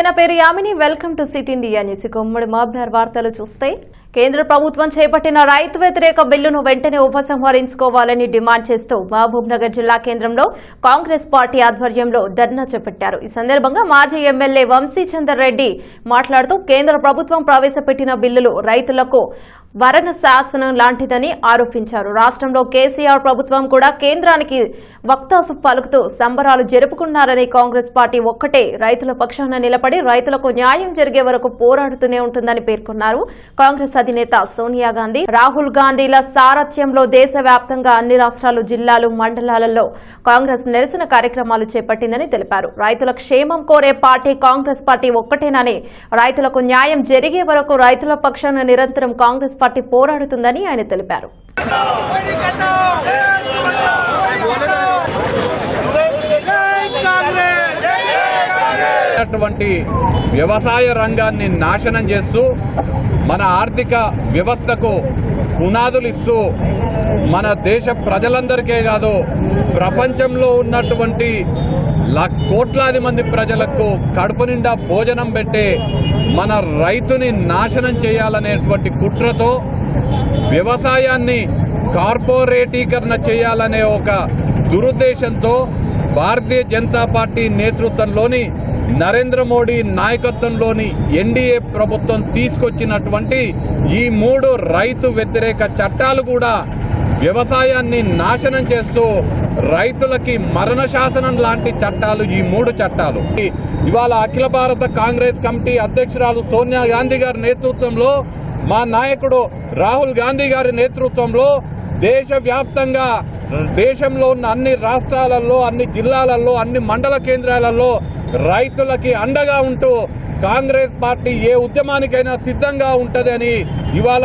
నమస్తే, నా పేరు Yamini. Welcome to city India news. ఉమ్మడి మహబూబ్నగర్ వార్తలు చూస్తే కేంద్ర ప్రభుత్వం చేపట్టిన రైతు వ్యతిరేక బిల్లును వెంటనే ఉపసంహరించుకోవాలని డిమాండ్ చేస్తూ మహబూబ్నగర్ జిల్లా కేంద్రంలో కాంగ్రెస్ పార్టీ ఆధ్వర్యంలో ధర్నా చేపట్టారు. ఈ సందర్భంగా మాజీ ఎమ్మెల్యే వంశీచందర్ రెడ్డి మాట్లాడుతూ కేంద్ర ప్రభుత్వం ప్రవేశపెట్టిన బిల్లులు రైతులకు వరణ శాసనం లాంటిదని ఆరోపించారు. రాష్ట్రంలో కేసీఆర్ ప్రభుత్వం కూడా కేంద్రానికి వక్తాసు పలుకుతూ సంబరాలు జరుపుకున్నారని, కాంగ్రెస్ పార్టీ ఒక్కటే రైతుల పక్షాన నిలబడి రైతులకు న్యాయం జరిగే వరకు పోరాడుతూనే ఉంటుందని పేర్కొన్నారు. కాంగ్రెస్ అధినేత సోనియా గాంధీ, రాహుల్ గాంధీల సారథ్యంలో దేశవ్యాప్తంగా అన్ని రాష్ట్రాలు, జిల్లాలు, మండలాలలో కాంగ్రెస్ నిరసన కార్యక్రమాలు చేపట్టిందని తెలిపారు. రైతుల క్షేమం కోరే పార్టీ కాంగ్రెస్ పార్టీ ఒక్కటేనని, రైతులకు న్యాయం జరిగే వరకు రైతుల పక్షాన నిరంతరం కాంగ్రెస్ పార్టీ పోరాడుతుందని ఆయన తెలిపారు. వ్యవసాయ రంగాన్ని నాశనం చేస్తూ మన ఆర్థిక వ్యవస్థకు పునాదులు ఇస్తూ మన దేశ ప్రజలందరికీ కాదు, ప్రపంచంలో ఉన్నటువంటి కోట్లాది మంది ప్రజలకు కడుపు నిండా భోజనం పెట్టే మన రైతుని నాశనం చేయాలనేటువంటి కుట్రతో వ్యవసాయాన్ని కార్పొరేటీకరణ చేయాలనే ఒక దురుద్దేశంతో భారతీయ జనతా పార్టీ నేతృత్వంలోని నరేంద్ర మోడీ నాయకత్వంలోని ఎన్డీఏ ప్రభుత్వం తీసుకొచ్చినటువంటి ఈ 3 రైతు వ్యతిరేక చట్టాలు కూడా వ్యవసాయాన్ని నాశనం చేస్తూ రైతులకి మరణ శాసనం లాంటి చట్టాలు ఈ 3 చట్టాలు. ఇవాళ అఖిల భారత కాంగ్రెస్ కమిటీ అధ్యక్షురాలు సోనియా గాంధీ గారి నేతృత్వంలో, మా నాయకుడు రాహుల్ గాంధీ గారి నేతృత్వంలో దేశవ్యాప్తంగా దేశంలో ఉన్న అన్ని రాష్ట్రాలలో, అన్ని జిల్లాలలో, అన్ని మండల కేంద్రాలలో రైతులకి అండగా ఉంటూ కాంగ్రెస్ పార్టీ ఏ ఉద్యమానికైనా సిద్ధంగా ఉంటదని ఇవాళ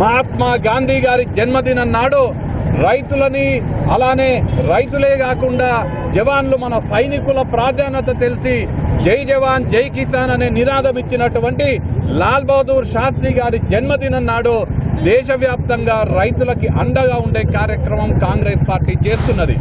మహాత్మా గాంధీ గారి జన్మదినం నాడు రైతులని, అలానే రైతులే కాకుండా జవాన్లు, మన సైనికుల ప్రాధాన్యత తెలిసి జై జవాన్ జై కిసాన్ అనే నినాదం ఇచ్చినటువంటి లాల్ బహదూర్ శాస్త్రి గారి జన్మదినం నాడు దేశవ్యాప్తంగా రైతులకి అండగా ఉండే కార్యక్రమం కాంగ్రెస్ పార్టీ చేస్తున్నది.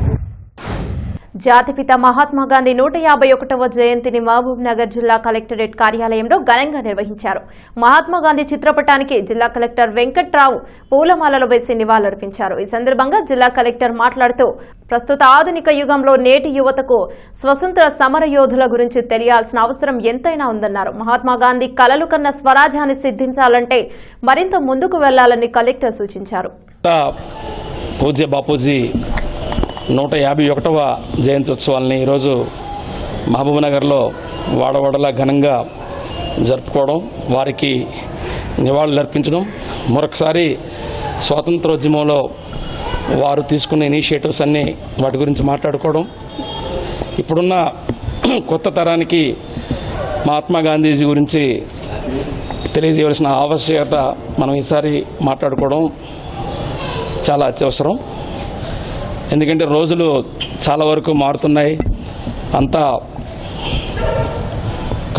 జాతిపిత మహాత్మా గాంధీ 151వ జయంతిని మహబూబ్ నగర్ జిల్లా కలెక్టరేట్ కార్యాలయంలో ఘనంగా నిర్వహించారు. మహాత్మా గాంధీ చిత్రపటానికి జిల్లా కలెక్టర్ వెంకట్రావు పూలమాలలు వేసి నివాళులర్పించారు. ఈ సందర్భంగా జిల్లా కలెక్టర్ మాట్లాడుతూ ప్రస్తుత ఆధునిక యుగంలో నేటి యువతకు స్వతంత్ర సమర యోధుల గురించి తెలియాల్సిన అవసరం ఎంతైనా ఉందన్నారు. మహాత్మా గాంధీ కలలు కన్న స్వరాజ్యాన్ని సిద్ధించాలంటే మరింత ముందుకు వెళ్లాలని కలెక్టర్ సూచించారు. పూజ్య బాపూజీ 151వ జయంత్యోత్సవాల్ని ఈరోజు మహబూబ్నగర్లో వాడవాడలా ఘనంగా జరుపుకోవడం, వారికి నివాళులు అర్పించడం, మరొకసారి స్వాతంత్రోద్యమంలో వారు తీసుకున్న ఇనిషియేటివ్స్ అన్నీ వాటి గురించి మాట్లాడుకోవడం, ఇప్పుడున్న కొత్త తరానికి మహాత్మా గాంధీజీ గురించి తెలియజేయవలసిన ఆవశ్యకత మనం ఈసారి మాట్లాడుకోవడం చాలా అత్యవసరం. ఎందుకంటే రోజులు చాలా వరకు మారుతున్నాయి. అంతా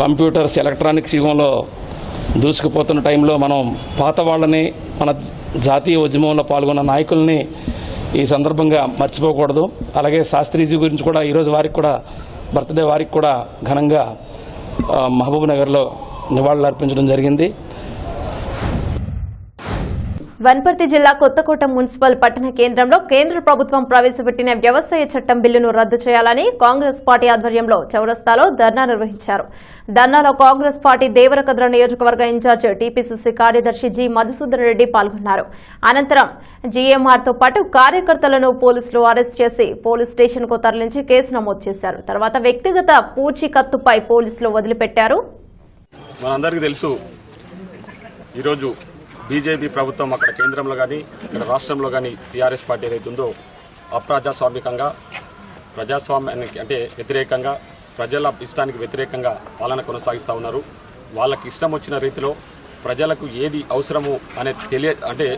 కంప్యూటర్స్, ఎలక్ట్రానిక్స్ యుగంలో దూసుకుపోతున్న టైంలో మనం పాత వాళ్ళని, మన జాతీయ ఉద్యమంలో పాల్గొన్న నాయకుల్ని ఈ సందర్భంగా మర్చిపోకూడదు. అలాగే శాస్త్రీజీ గురించి కూడా ఈరోజు వారికి కూడా బర్త్డే, వారికి కూడా ఘనంగా మహబూబ్ నగర్లో నివాళులు అర్పించడం జరిగింది. వనపర్తి జిల్లా కొత్తకోట మున్సిపల్ పట్టణ కేంద్రంలో కేంద్ర ప్రభుత్వం ప్రవేశపెట్టిన వ్యవసాయ చట్టం బిల్లును రద్దు చేయాలని కాంగ్రెస్ పార్టీ ఆధ్వర్యంలో చౌరస్తాలో ధర్నా నిర్వహించారు. ధర్నాలో కాంగ్రెస్ పార్టీ దేవరకద్ర నియోజకవర్గ ఇన్ఛార్జ్ టీపీసీసీ కార్యదర్శి జి మధుసూదన్ రెడ్డి పాల్గొన్నారు. అనంతరం జీఎంఆర్తో పాటు కార్యకర్తలను పోలీసులు అరెస్ట్ చేసి పోలీస్ స్టేషన్కు తరలించి కేసు నమోదు చేశారు. తర్వాత వ్యక్తిగత పూచీకత్తుపై పోలీసులు వదిలిపెట్టారు. మనందరికీ తెలుసు, ఈరోజు బీజేపీ ప్రభుత్వం అక్కడ కేంద్రంలో కానీ ఇక్కడ రాష్ట్రంలో కానీ టీఆర్ఎస్ పార్టీ ఏదైతే ఉందో అప్రజాస్వామికంగా, ప్రజాస్వామ్యానికి అంటే వ్యతిరేకంగా, ప్రజల ఇష్టానికి వ్యతిరేకంగా పాలన కొనసాగిస్తూ ఉన్నారు. వాళ్ళకి ఇష్టం వచ్చిన రీతిలో ప్రజలకు ఏది అవసరము అంటే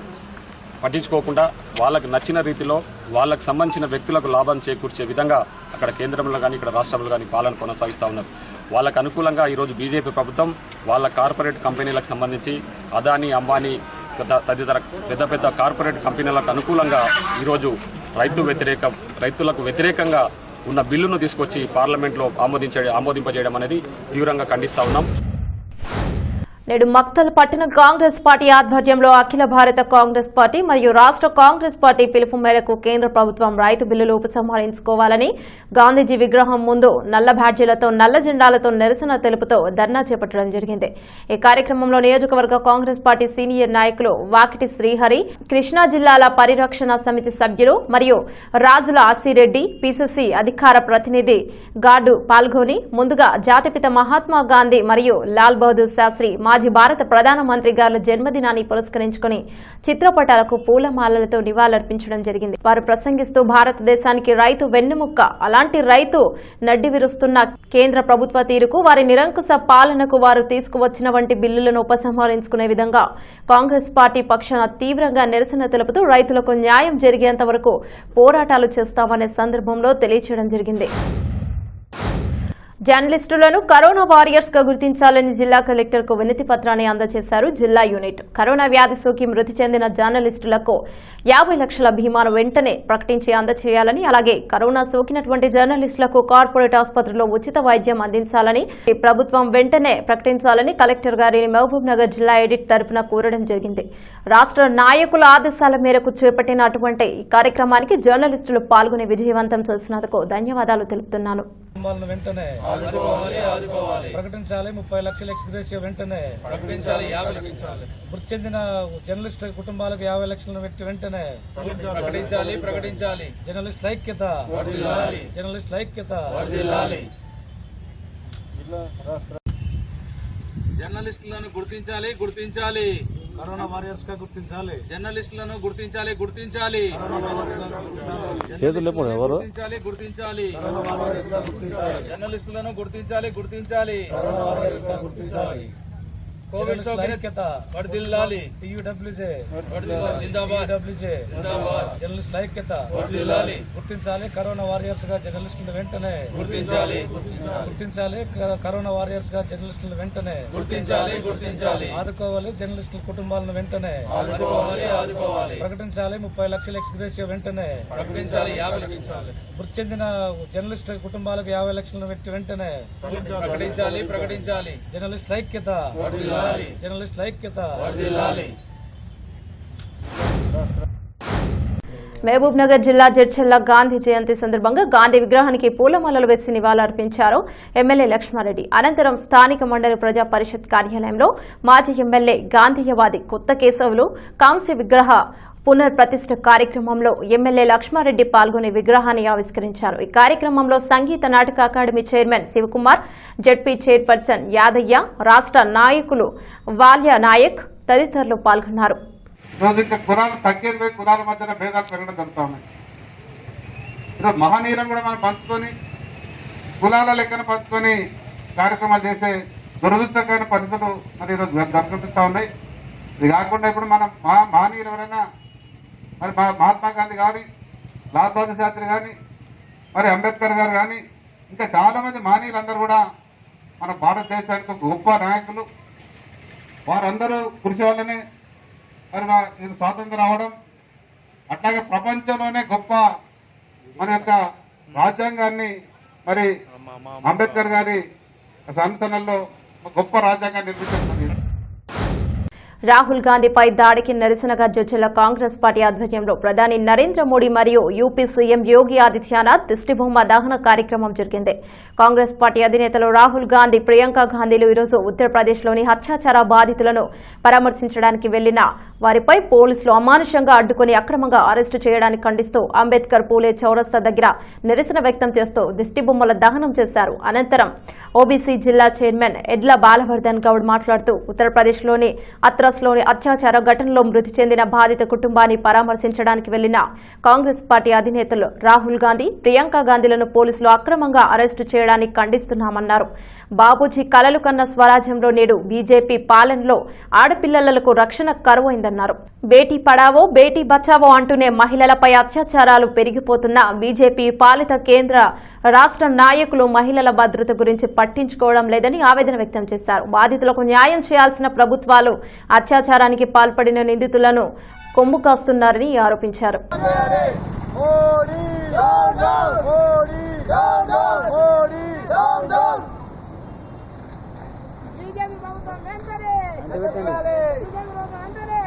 పట్టించుకోకుండా వాళ్ళకు నచ్చిన రీతిలో వాళ్ళకు సంబంధించిన వ్యక్తులకు లాభం చేకూర్చే విధంగా అక్కడ కేంద్రంలో కానీ ఇక్కడ రాష్ట్రంలో కానీ పాలన కొనసాగిస్తూ ఉన్నారు. వాళ్ళకు అనుకూలంగా ఈరోజు బీజేపీ ప్రభుత్వం వాళ్ళ కార్పొరేట్ కంపెనీలకు సంబంధించి అదానీ, అంబానీ తదితర పెద్ద పెద్ద కార్పొరేట్ కంపెనీలకు అనుకూలంగా ఈరోజు రైతులకు వ్యతిరేకంగా ఉన్న బిల్లును తీసుకొచ్చి పార్లమెంట్లో ఆమోదింపజేయడం అనేది తీవ్రంగా ఖండిస్తా ఉన్నాం. నేడు మక్తల్ పట్టణ కాంగ్రెస్ పార్టీ ఆధ్వర్యంలో అఖిల భారత కాంగ్రెస్ పార్టీ మరియు రాష్ట్ర కాంగ్రెస్ పార్టీ పిలుపు మేరకు కేంద్ర ప్రభుత్వం రైతు బిల్లులు ఉపసంహరించుకోవాలని గాంధీజీ విగ్రహం ముందు నల్ల బ్యాడ్జీలతో నల్ల జెండాలతో నిరసన తెలుపుతూ ధర్నా చేపట్టడం జరిగింది. ఈ కార్యక్రమంలో నియోజకవర్గ కాంగ్రెస్ పార్టీ సీనియర్ నాయకులు వాకిటి శ్రీహరి, కృష్ణా జిల్లాల పరిరక్షణ సమితి సభ్యులు మరియు రాజుల ఆసిరెడ్డి, పిసిసి అధికార ప్రతినిధి గార్డు పాల్గొని ముందుగా జాతిపిత మహాత్మా గాంధీ మరియు లాల్ బహదూర్ శాస్త్రి మాజీ భారత ప్రధానమంత్రి గారి జన్మదినాన్ని పురస్కరించుకుని చిత్రపటాలకు పూలమాలలతో నివాళులర్పించడం జరిగింది. వారు ప్రసంగిస్తూ భారతదేశానికి రైతు వెన్నెముక్క, అలాంటి రైతు నడ్డి విరుస్తున్న కేంద్ర ప్రభుత్వ తీరుకు, వారి నిరంకుశ పాలనకు వారు తీసుకువచ్చిన వంటి బిల్లులను ఉపసంహరించుకునే విధంగా కాంగ్రెస్ పార్టీ పక్షాన తీవ్రంగా నిరసన తెలుపుతూ రైతులకు న్యాయం జరిగేంత వరకు పోరాటాలు చేస్తామనే సందర్భంలో తెలియజేయడం జరిగింది. జర్నలిస్టులను కరోనా వారియర్స్ గా గుర్తించాలని జిల్లా కలెక్టర్ కు వినతి పత్రాన్ని అందజేశారు జిల్లా యూనిట్. కరోనా వ్యాధి సోకి మృతి చెందిన జర్నలిస్టులకు 50 లక్షల బీమాను వెంటనే ప్రకటించి అందజేయాలని, అలాగే కరోనా సోకినటువంటి జర్నలిస్టులకు కార్పొరేట్ ఆసుపత్రిలో ఉచిత వైద్యం అందించాలని ప్రభుత్వం వెంటనే ప్రకటించాలని కలెక్టర్ గారిని మహబూబ్ నగర్ జిల్లా ఎడిట్ తరపున కోరడం జరిగింది. రాష్ట్ర నాయకుల ఆదేశాల మేరకు చేపట్టిన అటువంటి ఈ కార్యక్రమానికి జర్నలిస్టులు పాల్గొని విజయవంతం చేసినందుకు ధన్యవాదాలు తెలుపుతున్నాను. వెంటనే ప్రకటించాలి. 30 లక్షల ఎక్స్గ్రేషియా వెంటనే ప్రకటించాలి. 50 లక్షలు మృతి చెందిన జర్నలిస్ట్ కుటుంబాలకు 50 లక్షల వెంటనే ప్రకటించాలి. జర్నలిస్ట్ ఐక్యత, జర్నలిస్ట్ ఐక్యత. జర్నలిస్టులను గుర్తించాలి. కరోనా వారియర్స్ గా గుర్తించాలి. జర్నలిస్టులను గుర్తించాలి. గుర్తించాలి. జర్నలిస్టులను గుర్తించాలి. కోవిడ్ సోకిన వర్ధిల్లాలి. టీయూడబ్ల్యూజే జిందాబాద్. జర్నలిస్ట్ ఐక్యత గుర్తించాలి. కరోనా వారియర్స్ గా జర్నలిస్టులు వెంటనే గుర్తించాలి. కరోనా వారియర్స్ గా జర్నలిస్టులు వెంటనే గుర్తించాలి. ఆదుకోవాలి. జర్నలిస్టుల కుటుంబాలను వెంటనే ఆదుకోవాలి. ప్రకటించాలి. 30 లక్షల ఎక్స్గ్రేషియా వెంటనే ప్రకటించాలి. 50 లక్షలు మృతి చెందిన జర్నలిస్ట్ కుటుంబాలకు 50 లక్షల వెంటనే ప్రకటించాలి. జర్నలిస్ట్ ఐక్యత, జర్నలిస్ట్ ఐక్యత. మహబూబ్ నగర్ జిల్లా జడ్చర్ల గాంధీ జయంతి సందర్భంగా గాంధీ విగ్రహానికి పూలమాలలు వేసి నివాళులర్పించారు ఎమ్మెల్యే లక్ష్మారెడ్డి. అనంతరం స్థానిక మండలి ప్రజా పరిషత్ కార్యాలయంలో మాజీ ఎమ్మెల్యే గాంధీయవాది కొత్త కేశవులు కాంస్య విగ్రహ పునర్ప్రతిష్ఠ కార్యక్రమంలో ఎమ్మెల్యే లక్ష్మారెడ్డి పాల్గొని విగ్రహాన్ని ఆవిష్కరించారు. ఈ కార్యక్రమంలో సంగీత నాటక academy chairman Shivakumar, ZP chairperson Yadaiah, రాష్ట్ర నాయకులు వాల్య నాయక్ తదితరులు పాల్గొన్నారు. ఈరోజు ఇంకా కులాలు తగ్గేది పోయి కులాల మధ్యన భేదాలు పెరగడం జరుగుతూ ఉన్నాయి. ఈరోజు మహనీయులను కూడా మనం పంచుకొని కులాల లెక్కన పంచుకొని కార్యక్రమాలు చేసే దురదృష్టకరమైన పరిస్థితులు మరి ఈరోజు దర్శిస్తూ ఉన్నాయి. ఇది కాకుండా ఇప్పుడు మనం మహనీయులు ఎవరైనా మరి మహాత్మా గాంధీ కానీ, లాల్ బహదూర్ శాస్త్రి కానీ, మరి అంబేద్కర్ గారు కానీ, ఇంకా చాలా మంది మహనీయులందరూ కూడా మన భారతదేశానికి గొప్ప నాయకులు. వారందరూ కృషి వల్లనే మరి ఇది స్వాతంత్రం రావడం, అట్లాగే ప్రపంచంలోనే గొప్ప మన యొక్క రాజ్యాంగాన్ని మరి అంబేద్కర్ గారి సంస్థలలో గొప్ప రాజ్యాంగాన్ని నిర్మించారు. రాహుల్ గాంధీపై దాడికి నిరసనగా జడ్చర్ల కాంగ్రెస్ పార్టీ ఆధ్వర్యంలో ప్రధాని నరేంద్ర మోడీ మరియు యూపీ సీఎం యోగి ఆదిత్యనాథ్ దిష్టిబొమ్మ దహన కార్యక్రమం జరిగింది. కాంగ్రెస్ పార్టీ అధినేతలు రాహుల్ గాంధీ, ప్రియాంక గాంధీలు ఈరోజు ఉత్తరప్రదేశ్లోని అత్యాచార బాధితులను పరామర్శించడానికి వెళ్లిన వారిపై పోలీసులు అమానుషంగా అడ్డుకుని అక్రమంగా అరెస్టు చేయడానికి ఖండిస్తూ అంబేద్కర్ పూలే చౌరస్తా దగ్గర నిరసన వ్యక్తం చేస్తూ దిష్టిబొమ్మల దహనం చేశారు. అనంతరం ఓబీసీ జిల్లా చైర్మన్ ఎడ్ల బాలవర్ధన్ గౌడ్ మాట్లాడుతూ ఉత్తరప్రదేశ్లోని అత్రాస్లోని అత్యాచార ఘటనలో మృతి చెందిన బాధిత కుటుంబాన్ని పరామర్శించడానికి వెళ్లిన కాంగ్రెస్ పార్టీ అధినేతలు రాహుల్ గాంధీ, ప్రియాంక గాంధీలను పోలీసులు అక్రమంగా అరెస్టు చేయడానికి ఖండిస్తున్నామన్నారు. బాబూజీ కలలు కన్న స్వరాజ్యంలో నేడు బీజేపీ పాలనలో ఆడపిల్లలకు రక్షణ కరువైందన్నారు. బేటీ పడావో బేటీ బచావో అంటూనే మహిళలపై అత్యాచారాలు పెరిగిపోతున్న బీజేపీ పాలిత కేంద్ర రాష్ట్ర నాయకులు మహిళల భద్రత గురించి పట్టించుకోవడం లేదని ఆవేదన వ్యక్తం చేశారు. బాధితులకు న్యాయం చేయాల్సిన ప్రభుత్వాలు అత్యాచారానికి పాల్పడిన నిందితులను కొమ్ము కాస్తున్నారని ఆరోపించారు. బీజేపీ ప్రభుత్వం వెంటనే బీజేపీ ప్రభుత్వం వెంటనే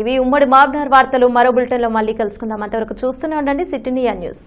ఇవి ఉమ్మడి మాబ్నార్ వార్తలు. మరో బులెటిన్లో మళ్ళీ కలుసుకుందాం. అంతవరకు చూస్తూనే ఉండండి సిటీ ఇండియా న్యూస్.